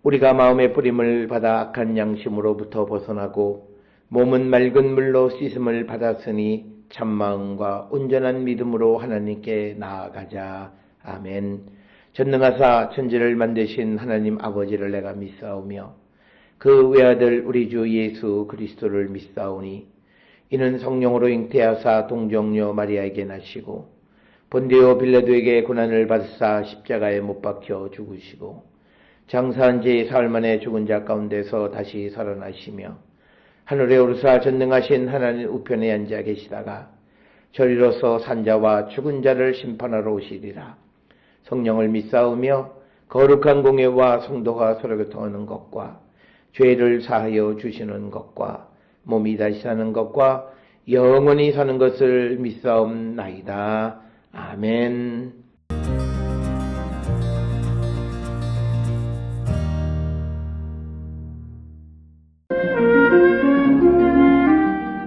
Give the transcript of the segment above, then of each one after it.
우리가 마음의 뿌림을 받아 악한 양심으로부터 벗어나고 몸은 맑은 물로 씻음을 받았으니 참마음과 온전한 믿음으로 하나님께 나아가자. 아멘. 전능하사 천지를 만드신 하나님 아버지를 내가 믿사오며 그 외아들 우리 주 예수 그리스도를 믿사오니 이는 성령으로 잉태하사 동정녀 마리아에게 나시고 본디오 빌라도에게 고난을 받으사 십자가에 못 박혀 죽으시고 장사한 지 사흘 만에 죽은 자 가운데서 다시 살아나시며 하늘에 오르사 전능하신 하나님 우편에 앉아 계시다가 저리로서 산자와 죽은 자를 심판하러 오시리라. 성령을 믿사오며 거룩한 공예와 성도가 서로 교통하는 것과 죄를 사하여 주시는 것과 몸이 다시 사는 것과 영원히 사는 것을 믿사옵나이다. 아멘.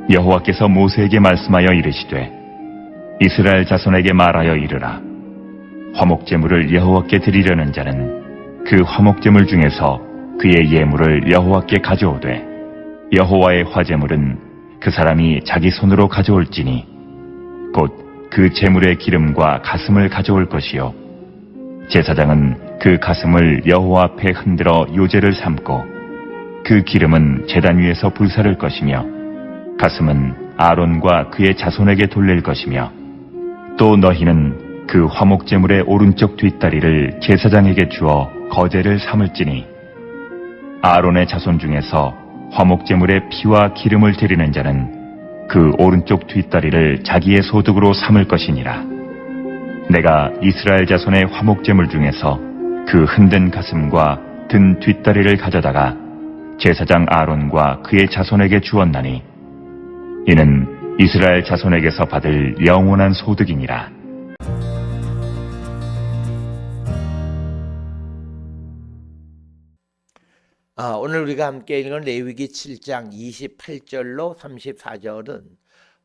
여호와께서 모세에게 말씀하여 이르시되 이스라엘 자손에게 말하여 이르라. 화목제물을 여호와께 드리려는 자는 그 화목제물 중에서 그의 예물을 여호와께 가져오되 여호와의 화제물은 그 사람이 자기 손으로 가져올지니 곧 그 제물의 기름과 가슴을 가져올 것이요 제사장은 그 가슴을 여호와 앞에 흔들어 요제를 삼고 그 기름은 제단 위에서 불사를 것이며 가슴은 아론과 그의 자손에게 돌릴 것이며 또 너희는 그 화목제물의 오른쪽 뒷다리를 제사장에게 주어 거제를 삼을지니 아론의 자손 중에서 화목제물의 피와 기름을 드리는 자는 그 오른쪽 뒷다리를 자기의 소득으로 삼을 것이니라. 내가 이스라엘 자손의 화목제물 중에서 그 흔든 가슴과 든 뒷다리를 가져다가 제사장 아론과 그의 자손에게 주었나니 이는 이스라엘 자손에게서 받을 영원한 소득이니라. 오늘 우리가 함께 읽은 레위기 7장 28절로 34절은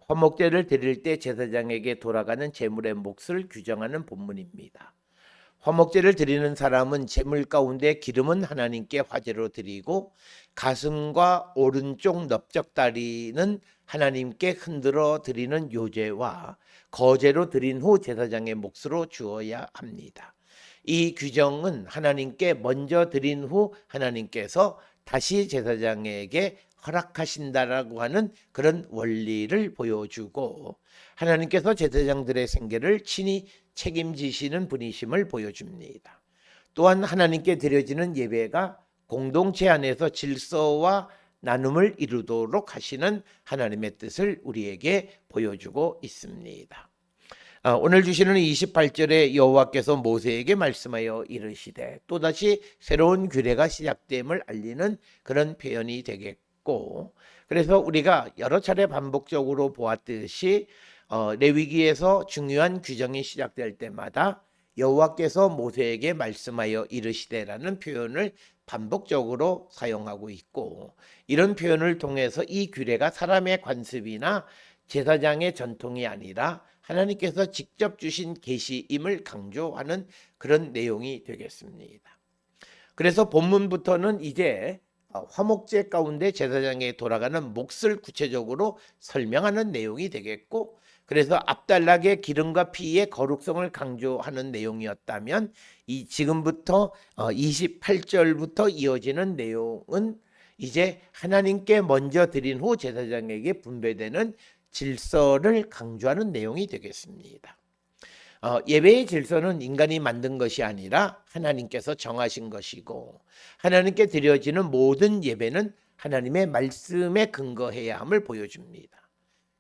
화목제를 드릴 때 제사장에게 돌아가는 제물의 몫을 규정하는 본문입니다. 화목제를 드리는 사람은 제물 가운데 기름은 하나님께 화제로 드리고 가슴과 오른쪽 넓적다리는 하나님께 흔들어 드리는 요제와 거제로 드린 후 제사장의 몫으로 주어야 합니다. 이 규정은 하나님께 먼저 드린 후 하나님께서 다시 제사장에게 허락하신다라고 하는 그런 원리를 보여주고 하나님께서 제사장들의 생계를 친히 책임지시는 분이심을 보여줍니다. 또한 하나님께 드려지는 예배가 공동체 안에서 질서와 나눔을 이루도록 하시는 하나님의 뜻을 우리에게 보여주고 있습니다. 오늘 주시는 28절에 여호와께서 모세에게 말씀하여 이르시되 또다시 새로운 규례가 시작됨을 알리는 그런 표현이 되겠고 그래서 우리가 여러 차례 반복적으로 보았듯이 레위기에서 중요한 규정이 시작될 때마다 여호와께서 모세에게 말씀하여 이르시되라는 표현을 반복적으로 사용하고 있고 이런 표현을 통해서 이 규례가 사람의 관습이나 제사장의 전통이 아니라 하나님께서 직접 주신 계시임을 강조하는 그런 내용이 되겠습니다. 그래서 본문부터는 이제 화목제 가운데 제사장에 돌아가는 몫을 구체적으로 설명하는 내용이 되겠고 그래서 앞단락의 기름과 피의 거룩성을 강조하는 내용이었다면 지금부터 28절부터 이어지는 내용은 이제 하나님께 먼저 드린 후 제사장에게 분배되는 질서를 강조하는 내용이 되겠습니다. 예배의 질서는 인간이 만든 것이 아니라 하나님께서 정하신 것이고 하나님께 드려지는 모든 예배는 하나님의 말씀에 근거해야 함을 보여줍니다.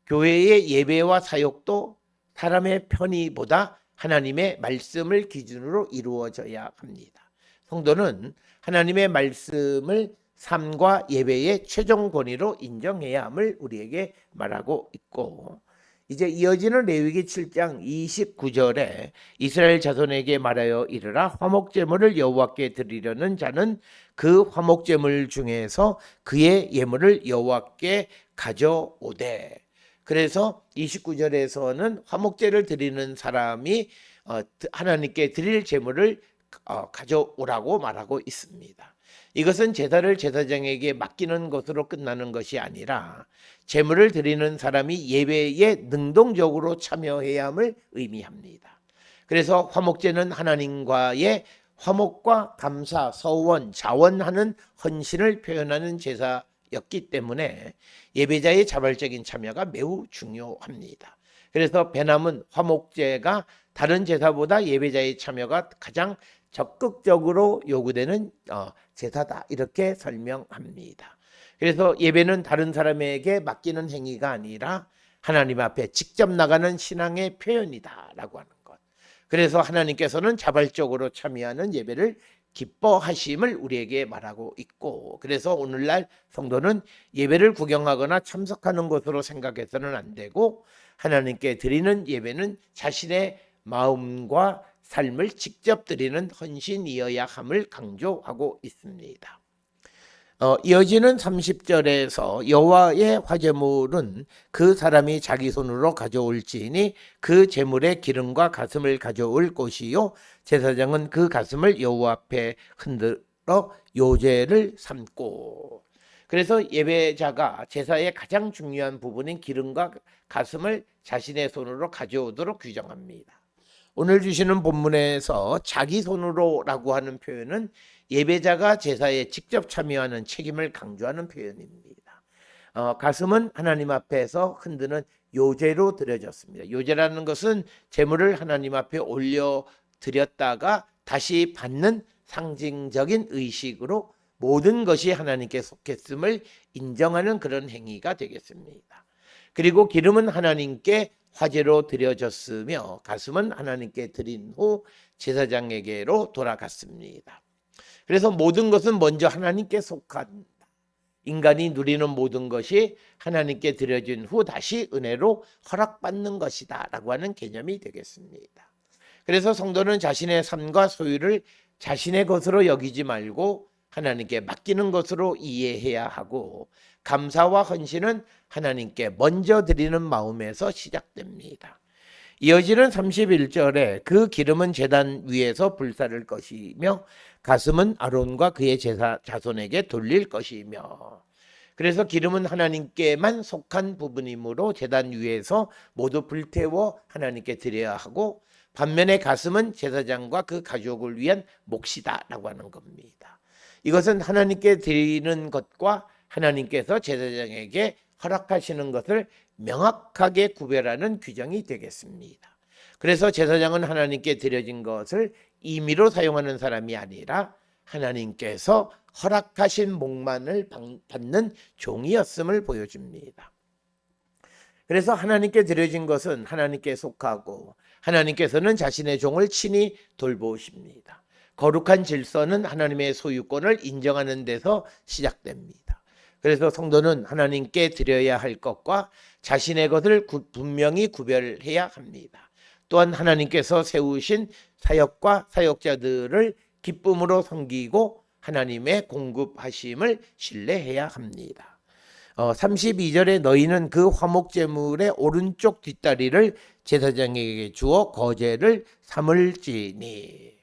교회의 예배와 사역도 사람의 편의보다 하나님의 말씀을 기준으로 이루어져야 합니다. 성도는 하나님의 말씀을 삶과 예배의 최종 권위로 인정해야 함을 우리에게 말하고 있고 이제 이어지는 레위기 7장 29절에 이스라엘 자손에게 말하여 이르라 화목제물을 여호와께 드리려는 자는 그 화목제물 중에서 그의 예물을 여호와께 가져오되 그래서 29절에서는 화목제를 드리는 사람이 하나님께 드릴 제물을 가져오라고 말하고 있습니다. 이것은 제사를 제사장에게 맡기는 것으로 끝나는 것이 아니라 제물을 드리는 사람이 예배에 능동적으로 참여해야 함을 의미합니다. 그래서 화목제는 하나님과의 화목과 감사, 서원, 자원하는 헌신을 표현하는 제사였기 때문에 예배자의 자발적인 참여가 매우 중요합니다. 그래서 배남은 화목제가 다른 제사보다 예배자의 참여가 가장 적극적으로 요구되는 제사다, 이렇게 설명합니다. 그래서 예배는 다른 사람에게 맡기는 행위가 아니라 하나님 앞에 직접 나가는 신앙의 표현이다라고 하는 것. 그래서 하나님께서는 자발적으로 참여하는 예배를 기뻐하심을 우리에게 말하고 있고, 그래서 오늘날 성도는 예배를 구경하거나 참석하는 것으로 생각해서는 안 되고, 하나님께 드리는 예배는 자신의 마음과 삶을 직접 드리는 헌신이어야 함을 강조하고 있습니다. 이어지는 30절에서 여호와의 화제물은 그 사람이 자기 손으로 가져올지니 그 제물의 기름과 가슴을 가져올 것이요 제사장은 그 가슴을 여호와 앞에 흔들어 요제를 삼고. 그래서 예배자가 제사의 가장 중요한 부분인 기름과 가슴을 자신의 손으로 가져오도록 규정합니다. 오늘 주시는 본문에서 자기 손으로라고 하는 표현은 예배자가 제사에 직접 참여하는 책임을 강조하는 표현입니다. 가슴은 하나님 앞에서 흔드는 요제로 드려졌습니다. 요제라는 것은 제물을 하나님 앞에 올려 드렸다가 다시 받는 상징적인 의식으로 모든 것이 하나님께 속했음을 인정하는 그런 행위가 되겠습니다. 그리고 기름은 하나님께 화제로 드려졌으며 가슴은 하나님께 드린 후 제사장에게로 돌아갔습니다. 그래서 모든 것은 먼저 하나님께 속한다. 인간이 누리는 모든 것이 하나님께 드려진 후 다시 은혜로 허락받는 것이다 라고 하는 개념이 되겠습니다. 그래서 성도는 자신의 삶과 소유를 자신의 것으로 여기지 말고 하나님께 맡기는 것으로 이해해야 하고, 감사와 헌신은 하나님께 먼저 드리는 마음에서 시작됩니다. 이어지는 31절에 그 기름은 제단 위에서 불사를 것이며 가슴은 아론과 그의 제사 자손에게 돌릴 것이며. 그래서 기름은 하나님께만 속한 부분이므로 제단 위에서 모두 불태워 하나님께 드려야 하고, 반면에 가슴은 제사장과 그 가족을 위한 몫이다라고 하는 겁니다. 이것은 하나님께 드리는 것과 하나님께서 제사장에게 허락하시는 것을 명확하게 구별하는 규정이 되겠습니다. 그래서 제사장은 하나님께 드려진 것을 임의로 사용하는 사람이 아니라 하나님께서 허락하신 몫만을 받는 종이었음을 보여줍니다. 그래서 하나님께 드려진 것은 하나님께 속하고 하나님께서는 자신의 종을 친히 돌보십니다. 거룩한 질서는 하나님의 소유권을 인정하는 데서 시작됩니다. 그래서 성도는 하나님께 드려야 할 것과 자신의 것을 분명히 구별해야 합니다. 또한 하나님께서 세우신 사역과 사역자들을 기쁨으로 섬기고 하나님의 공급하심을 신뢰해야 합니다. 32절에 너희는 그 화목제물의 오른쪽 뒷다리를 제사장에게 주어 거제를 삼을지니.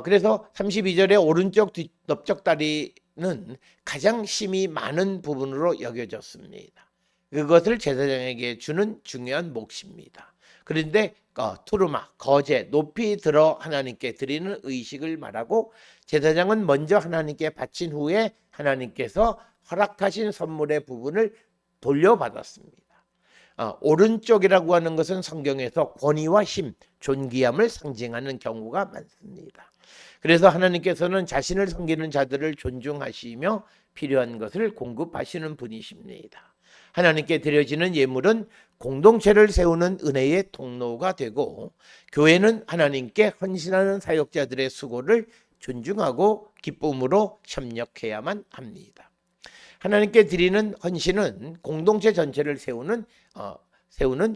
그래서 32절에 오른쪽 넓적다리는 가장 힘이 많은 부분으로 여겨졌습니다. 그것을 제사장에게 주는 중요한 몫입니다. 그런데 투르마, 거제, 높이 들어 하나님께 드리는 의식을 말하고, 제사장은 먼저 하나님께 바친 후에 하나님께서 허락하신 선물의 부분을 돌려받았습니다. 오른쪽이라고 하는 것은 성경에서 권위와 힘, 존귀함을 상징하는 경우가 많습니다. 그래서 하나님께서는 자신을 섬기는 자들을 존중하시며 필요한 것을 공급하시는 분이십니다. 하나님께 드려지는 예물은 공동체를 세우는 은혜의 통로가 되고, 교회는 하나님께 헌신하는 사역자들의 수고를 존중하고 기쁨으로 협력해야만 합니다. 하나님께 드리는 헌신은 공동체 전체를 세우는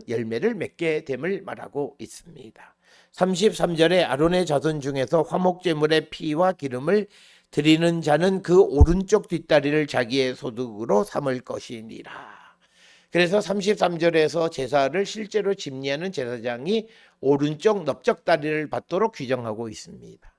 열매를 맺게 됨을 말하고 있습니다. 33절에 아론의 자손 중에서 화목제물의 피와 기름을 드리는 자는 그 오른쪽 뒷다리를 자기의 소득으로 삼을 것이니라. 그래서 33절에서 제사를 실제로 집리하는 제사장이 오른쪽 넓적다리를 받도록 규정하고 있습니다.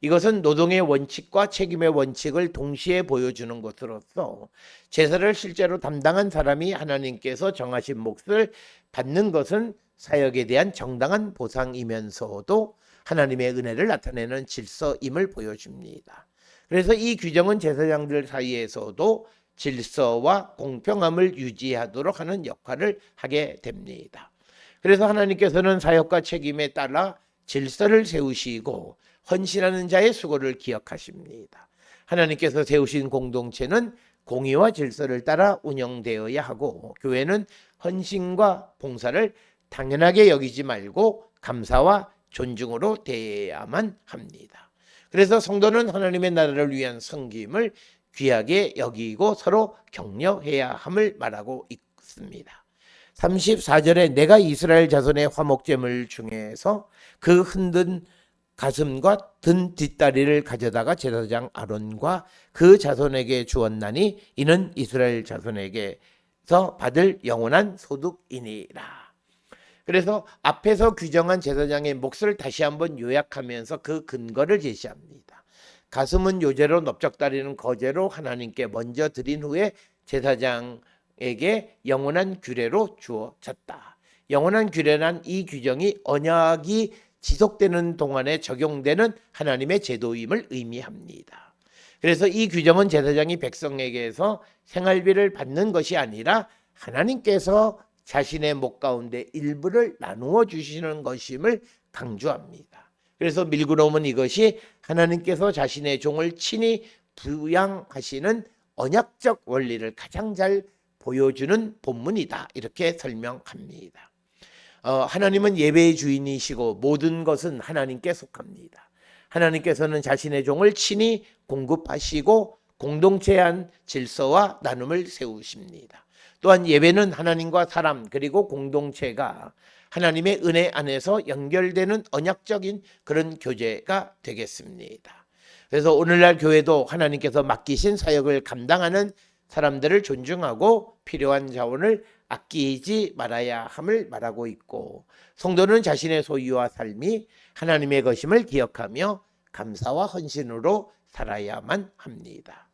이것은 노동의 원칙과 책임의 원칙을 동시에 보여주는 것으로서 제사를 실제로 담당한 사람이 하나님께서 정하신 몫을 받는 것은 사역에 대한 정당한 보상이면서도 하나님의 은혜를 나타내는 질서임을 보여줍니다. 그래서 이 규정은 제사장들 사이에서도 질서와 공평함을 유지하도록 하는 역할을 하게 됩니다. 그래서 하나님께서는 사역과 책임에 따라 질서를 세우시고 헌신하는 자의 수고를 기억하십니다. 하나님께서 세우신 공동체는 공의와 질서를 따라 운영되어야 하고 교회는 헌신과 봉사를 당연하게 여기지 말고 감사와 존중으로 대해야만 합니다. 그래서 성도는 하나님의 나라를 위한 섬김을 귀하게 여기고 서로 격려해야 함을 말하고 있습니다. 34절에 내가 이스라엘 자손의 화목제물 중에서 그 흔든 가슴과 든 뒷다리를 가져다가 제사장 아론과 그 자손에게 주었나니 이는 이스라엘 자손에게서 받을 영원한 소득이니라. 그래서 앞에서 규정한 제사장의 몫을 다시 한번 요약하면서 그 근거를 제시합니다. 가슴은 요제로 넓적다리는 거제로 하나님께 먼저 드린 후에 제사장에게 영원한 규례로 주어졌다. 영원한 규례란 이 규정이 언약이 지속되는 동안에 적용되는 하나님의 제도임을 의미합니다. 그래서 이 규정은 제사장이 백성에게서 생활비를 받는 것이 아니라 하나님께서 자신의 목 가운데 일부를 나누어 주시는 것임을 강조합니다. 그래서 밀고 넘은 이것이 하나님께서 자신의 종을 친히 부양하시는 언약적 원리를 가장 잘 보여주는 본문이다. 이렇게 설명합니다. 하나님은 예배의 주인이시고 모든 것은 하나님께 속합니다. 하나님께서는 자신의 종을 친히 공급하시고 공동체의 한 질서와 나눔을 세우십니다. 또한 예배는 하나님과 사람 그리고 공동체가 하나님의 은혜 안에서 연결되는 언약적인 그런 교제가 되겠습니다. 그래서 오늘날 교회도 하나님께서 맡기신 사역을 감당하는 사람들을 존중하고 필요한 자원을 아끼지 말아야 함을 말하고 있고 성도는 자신의 소유와 삶이 하나님의 것임을 기억하며 감사와 헌신으로 살아야만 합니다.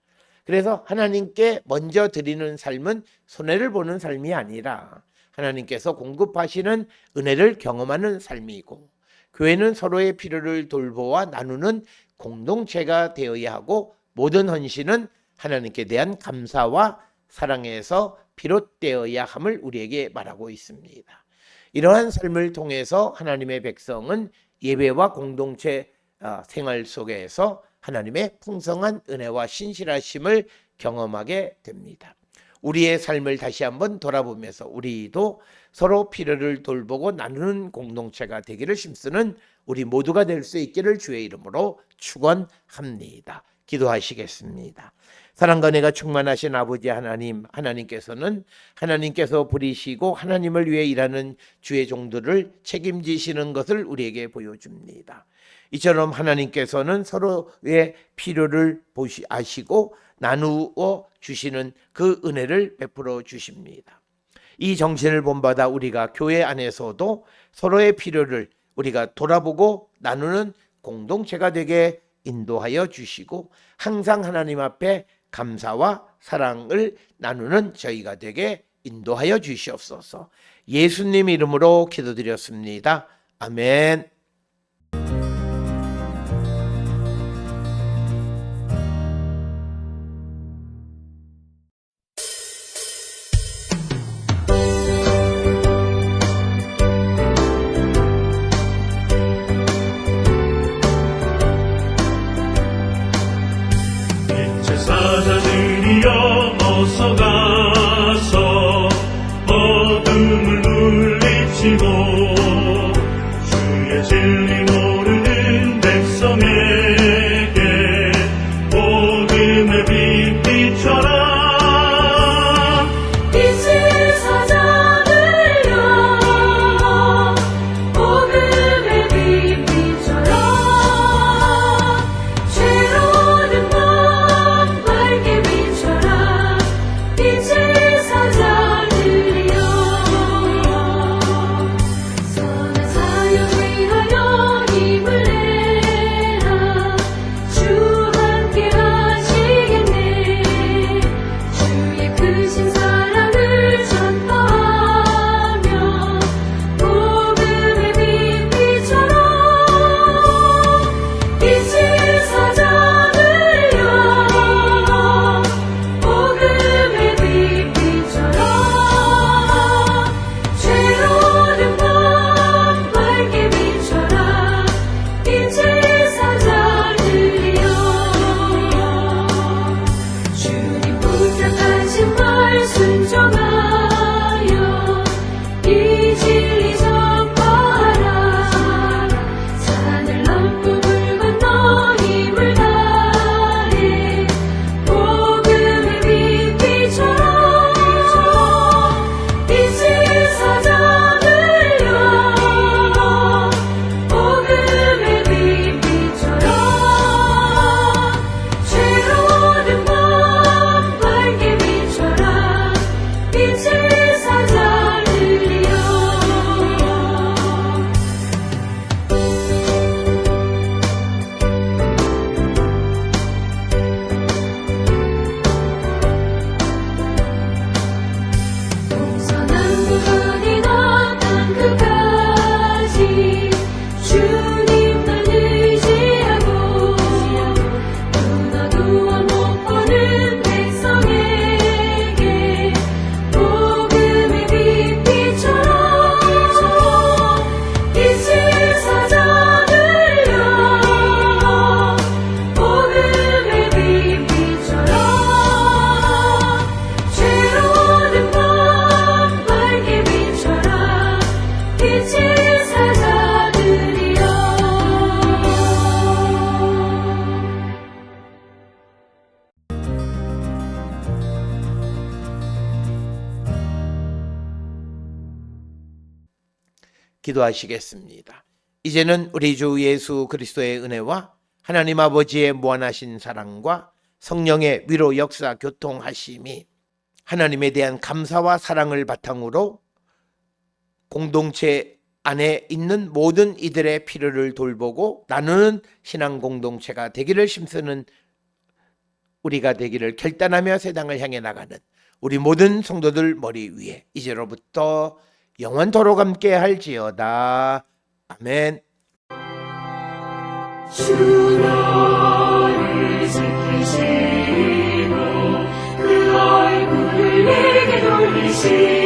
그래서 하나님께 먼저 드리는 삶은 손해를 보는 삶이 아니라 하나님께서 공급하시는 은혜를 경험하는 삶이고 교회는 서로의 필요를 돌보아 나누는 공동체가 되어야 하고 모든 헌신은 하나님께 대한 감사와 사랑에서 비롯되어야 함을 우리에게 말하고 있습니다. 이러한 삶을 통해서 하나님의 백성은 예배와 공동체 생활 속에서 하나님의 풍성한 은혜와 신실하심을 경험하게 됩니다. 우리의 삶을 다시 한번 돌아보면서 우리도 서로 필요를 돌보고 나누는 공동체가 되기를 힘쓰는 우리 모두가 될 수 있기를 주의 이름으로 축원합니다. 기도하시겠습니다. 사랑과 은혜가 충만하신 아버지 하나님, 하나님께서는 하나님께서 부리시고 하나님을 위해 일하는 주의 종들을 책임지시는 것을 우리에게 보여줍니다. 이처럼 하나님께서는 서로의 필요를 아시고 나누어 주시는 그 은혜를 베풀어 주십니다. 이 정신을 본받아 우리가 교회 안에서도 서로의 필요를 우리가 돌아보고 나누는 공동체가 되게 인도하여 주시고 항상 하나님 앞에 감사와 사랑을 나누는 저희가 되게 인도하여 주시옵소서. 예수님 이름으로 기도드렸습니다. 아멘. 사자들이여 어서 가서 어둠을 물리치고 주의 진리 모르는 백성에게 복음의 빛 비춰라. 빛의 사자들이여 복음의 빛 비춰라. 죄로운 밤 밝게 비춰라. 빛의 사자들이여 선한 사역 위하여 힘을 내라. 기도하시겠습니다. 이제는 우리 주 예수 그리스도의 은혜와 하나님 아버지의 무한하신 사랑과 성령의 위로 역사 교통하심이 하나님에 대한 감사와 사랑을 바탕으로 공동체 안에 있는 모든 이들의 필요를 돌보고 나누는 신앙 공동체가 되기를 힘쓰는 우리가 되기를 결단하며 세상을 향해 나가는 우리 모든 성도들 머리 위에 이제로부터 영원토록 함께 할지어다. 아멘. 주 너를 지키시고 그 얼굴을 내게 돌리시고